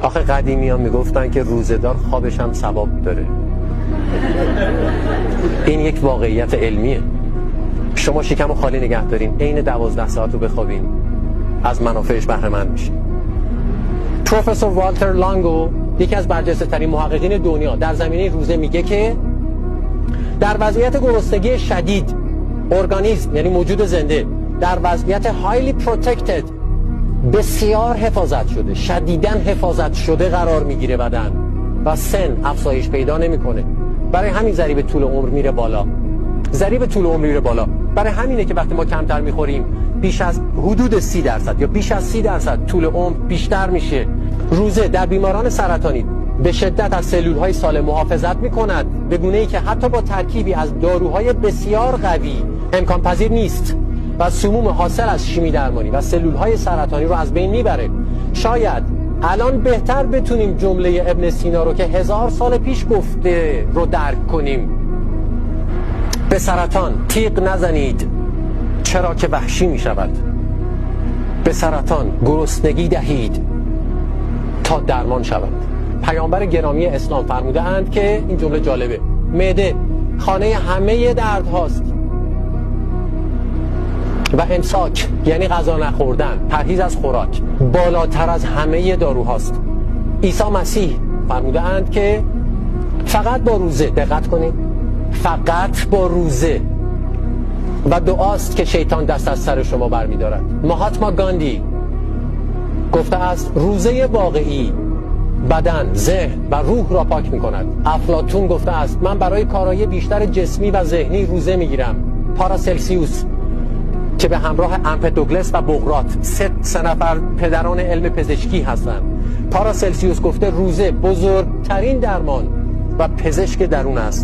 آخه قدیمی ها میگفتن که روزه‌دار خوابش هم ثواب داره. این یک واقعیت علمیه. شما شکم رو خالی نگه دارین، عین 12 ساعت رو بخوابین، از منافعش بهره مند میشین. پروفسور والتر لانگو، یکی از برجسته ترین محققین دنیا، در زمینه روزه میگه که در وضعیت گرسنگی شدید ارگانیسم، یعنی موجود زنده، در وضعیت highly protected، بسیار حفاظت شده، شدیداً حفاظت شده قرار میگیره بدن و سن افزایش پیدا نمیکنه. برای همین ضریب طول عمر میره بالا. ضریب طول عمر میره بالا. برای همینه که وقتی ما کمتر میخوریم بیش از حدود 30% یا بیش از 30% طول عمر بیشتر میشه. روزه در بیماران سرطانی به شدت از سلولهای سالم محافظت میکند، به گونه‌ای که حتی با ترکیبی از داروهای بسیار قوی امکان پذیر نیست و سموم حاصل از شیمی درمانی و سلولهای سرطانی رو از بین میبره. شاید الان بهتر بتونیم جمله ابن سینا رو که 1000 سال پیش گفته رو درک کنیم. به سرطان تیغ نزنید چرا که وحشی میشود. به سرطان گرسنگی دهید تا درمان شود. پیامبر گرامی اسلام فرموده اند که این جمله جالبه: معده خانه همه درد هاست و امساک یعنی غذا نخوردن، پرهیز از خوراک، بالاتر از همه داروهاست. عیسی مسیح فرموده اند که فقط با روزه، دقت کنید، فقط با روزه و دعاست که شیطان دست از سر شما برمی دارد. مهاتما گاندی گفته است روزه واقعی بدن، ذهن و روح را پاک می کند. افلاطون گفته است من برای کارایی بیشتر جسمی و ذهنی روزه می گیرم. پاراسلسیوس که به همراه امپدوکلس و بقراط سه نفر پدران علم پزشکی هستند، پاراسلسیوس گفته روزه بزرگترین درمان و پزشک درون است.